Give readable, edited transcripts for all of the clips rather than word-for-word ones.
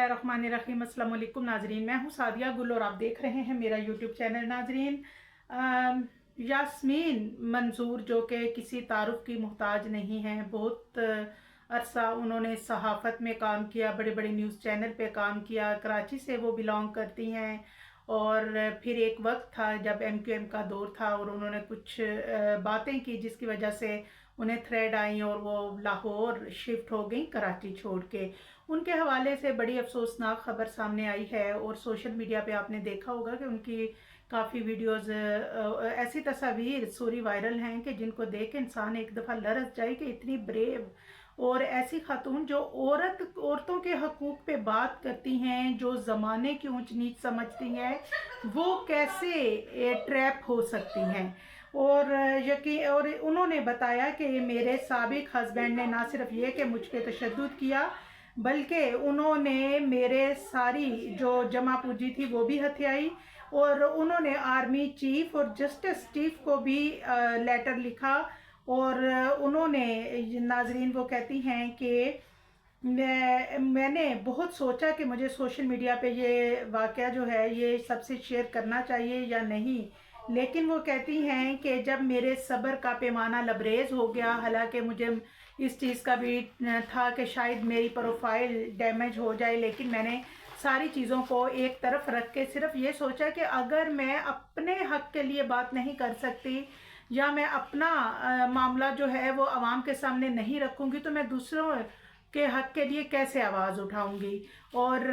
बिस्मिल्लाहिर्रहमानिर्रहीम। अस्सलाम वालेकुम नाजरीन, मैं हूँ सादिया गुल और आप देख रहे हैं मेरा यूट्यूब चैनल। नाजरीन, यास्मीन मंजूर जो कि किसी तारुफ की मोहताज नहीं है, बहुत अरसा उन्होंने सहाफ़त में काम किया, बड़े बड़े न्यूज़ चैनल पे काम किया, कराची से वो बिलोंग करती हैं। और फिर एक वक्त था जब MQM का दौर था और उन्होंने कुछ बातें की जिसकी वजह से उन्हें थ्रेड आई और वो लाहौर शिफ्ट हो गई कराची छोड़ के। उनके हवाले से बड़ी अफसोसनाक खबर सामने आई है और सोशल मीडिया पे आपने देखा होगा कि उनकी काफ़ी वीडियोस ऐसी तस्वीर सूरी वायरल हैं कि जिनको देख के इंसान एक दफ़ा लरस जाए कि इतनी ब्रेव और ऐसी खातून जो औरतों के हकूक़ पे बात करती हैं, जो ज़माने की ऊंच नीच समझती हैं, वो कैसे ट्रैप हो सकती हैं। और और उन्होंने बताया कि मेरे साबिक हस्बैंड ने ना सिर्फ ये कि मुझ पे तशद्दुद किया, बल्कि उन्होंने मेरे सारी जो जमा पूंजी थी वो भी हथियाई और उन्होंने आर्मी चीफ और जस्टिस चीफ को भी लेटर लिखा। और उन्होंने, नाजरीन, वो कहती हैं कि मैंने बहुत सोचा कि मुझे सोशल मीडिया पे ये वाक़या जो है ये सबसे शेयर करना चाहिए या नहीं, लेकिन वो कहती हैं कि जब मेरे सब्र का पैमाना लबरेज हो गया, हालांकि मुझे इस चीज़ का भी था कि शायद मेरी प्रोफाइल डैमेज हो जाए, लेकिन मैंने सारी चीज़ों को एक तरफ रख के सिर्फ ये सोचा कि अगर मैं अपने हक के लिए बात नहीं कर सकती या मैं अपना मामला जो है वो आवाम के सामने नहीं रखूँगी तो मैं दूसरों के हक के लिए कैसे आवाज़ उठाऊंगी। और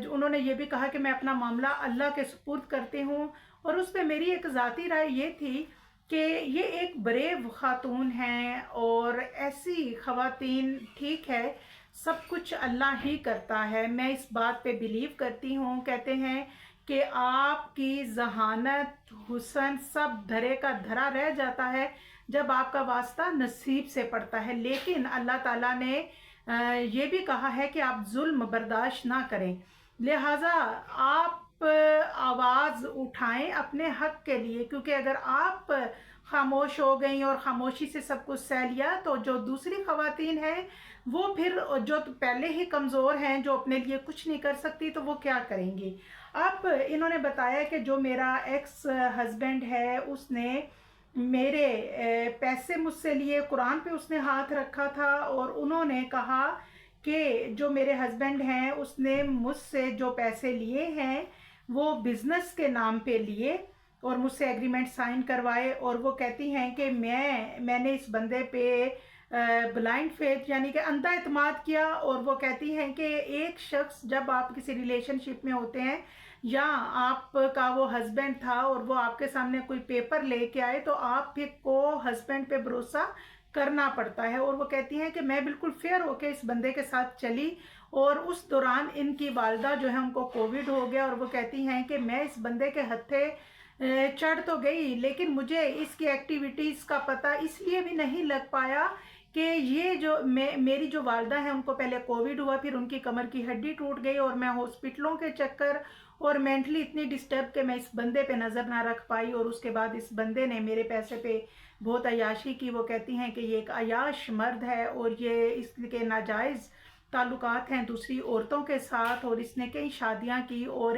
उन्होंने ये भी कहा कि मैं अपना मामला अल्लाह के सुपुर्द करती हूँ। और उस पर मेरी एक ज़ाती राय ये थी कि ये एक ब्रेव खातून हैं और ऐसी ख़वातीन, ठीक है, सब कुछ अल्लाह ही करता है, मैं इस बात पे बिलीव करती हूँ। कहते हैं कि आपकी जहानत, हुस्न सब धरे का धरा रह जाता है जब आपका वास्ता नसीब से पड़ता है, लेकिन अल्लाह ताला ने ये भी कहा है कि आप जुल्म बर्दाश्त ना करें, लिहाजा आप आवाज़ उठाएं अपने हक के लिए, क्योंकि अगर आप खामोश हो गई और खामोशी से सब कुछ सह लिया तो जो दूसरी खवातीन हैं वो फिर, जो तो पहले ही कमज़ोर हैं, जो अपने लिए कुछ नहीं कर सकती, तो वो क्या करेंगी। अब इन्होंने बताया कि जो मेरा एक्स हस्बैंड है उसने मेरे पैसे मुझसे लिए, कुरान पे उसने हाथ रखा था और उन्होंने कहा कि जो मेरे हस्बैंड हैं उसने मुझसे जो पैसे लिए हैं वो बिज़नेस के नाम पे लिए और मुझसे एग्रीमेंट साइन करवाए। और वो कहती हैं कि मैंने इस बंदे पे ब्लाइंड फेथ यानी कि अंधा एतमाद किया। और वो कहती हैं कि एक शख्स, जब आप किसी रिलेशनशिप में होते हैं या आपका वो हस्बैंड था और वो आपके सामने कोई पेपर लेके आए तो आप फिर को हस्बैंड पे भरोसा करना पड़ता है। और वो कहती हैं कि मैं बिल्कुल फेयर होके इस बंदे के साथ चली और उस दौरान इनकी वालदा जो है उनको कोविड हो गया। और वो कहती हैं कि मैं इस बंदे के हत्थे चढ़ तो गई, लेकिन मुझे इसकी एक्टिविटीज़ का पता इसलिए भी नहीं लग पाया कि ये जो मेरी जो वालदा है उनको पहले कोविड हुआ, फिर उनकी कमर की हड्डी टूट गई और मैं हॉस्पिटलों के चक्कर और मेंटली इतनी डिस्टर्ब के मैं इस बंदे पे नज़र ना रख पाई। और उसके बाद इस बंदे ने मेरे पैसे पे बहुत अयाशी की। वो कहती हैं कि ये एक अयाश मर्द है और ये इसके नाजायज़ ताल्लुकात हैं दूसरी औरतों के साथ और इसने कई शादियां की। और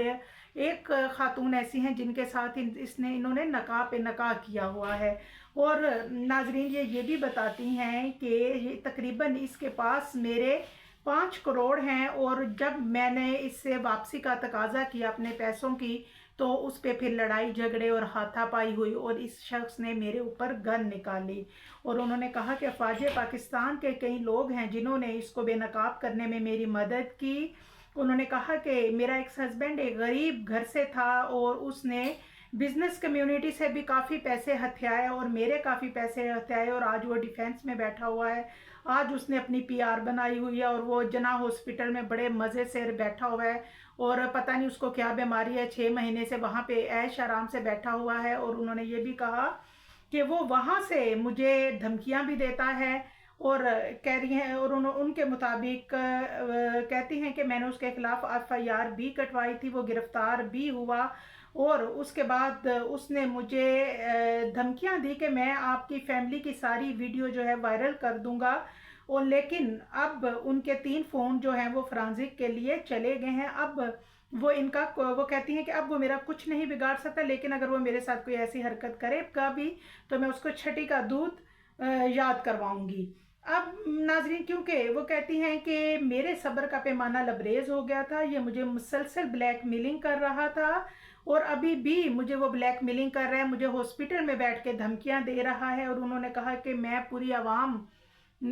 एक खातून ऐसी हैं जिनके साथ इन्होंने नकाह पे नकाह किया हुआ है। और नाजरीन, ये भी बताती हैं कि ये तकरीबन इसके पास मेरे 5 करोड़ हैं और जब मैंने इससे वापसी का तकाजा किया अपने पैसों की तो उस पे फिर लड़ाई झगड़े और हाथापाई हुई और इस शख्स ने मेरे ऊपर गन निकाली। और उन्होंने कहा कि फ़ौज पाकिस्तान के कई लोग हैं जिन्होंने इसको बेनकाब करने में मेरी मदद की। उन्होंने कहा कि मेरा एक्स हस्बैंड एक गरीब घर से था और उसने बिजनेस कम्युनिटी से भी काफ़ी पैसे हथियाए और मेरे काफ़ी पैसे हथियाए और आज वो डिफेंस में बैठा हुआ है। आज उसने अपनी PR बनाई हुई है और वो जना हॉस्पिटल में बड़े मज़े से बैठा हुआ है और पता नहीं उसको क्या बीमारी है, 6 महीने से वहाँ पे ऐश आराम से बैठा हुआ है। और उन्होंने ये भी कहा कि वो वहाँ से मुझे धमकियाँ भी देता है और कह रही हैं और उनके मुताबिक कहती हैं कि मैंने उसके खिलाफ FIR भी कटवाई थी, वो गिरफ्तार भी हुआ और उसके बाद उसने मुझे धमकियां दी कि मैं आपकी फैमिली की सारी वीडियो जो है वायरल कर दूंगा और लेकिन अब उनके 3 फ़ोन जो हैं वो फोरेंसिक के लिए चले गए हैं। अब वो कहती हैं कि अब वो मेरा कुछ नहीं बिगाड़ सकता, लेकिन अगर वो मेरे साथ कोई ऐसी हरकत करेगा भी तो मैं उसको छठी का दूध याद करवाऊंगी। अब नाजरीन, क्योंकि वो कहती हैं कि मेरे सब्र का पैमाना लबरेज हो गया था, ये मुझे मुसलसल ब्लैकमेलिंग कर रहा था और अभी भी मुझे वो ब्लैकमेलिंग कर रहा है, मुझे हॉस्पिटल में बैठ के धमकियां दे रहा है। और उन्होंने कहा कि मैं पूरी आवाम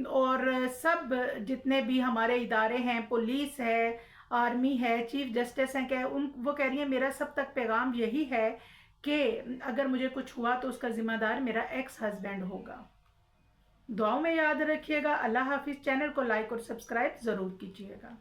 और सब जितने भी हमारे इदारे हैं, पुलिस है, आर्मी है, चीफ जस्टिस हैं, क्या उन वो कह रही है मेरा सब तक पैगाम यही है कि अगर मुझे कुछ हुआ तो उसका ज़िम्मेदार मेरा एक्स हस्बैंड होगा। दुआओं में याद रखिएगा। अल्लाह हाफिज़। चैनल को लाइक और सब्सक्राइब ज़रूर कीजिएगा।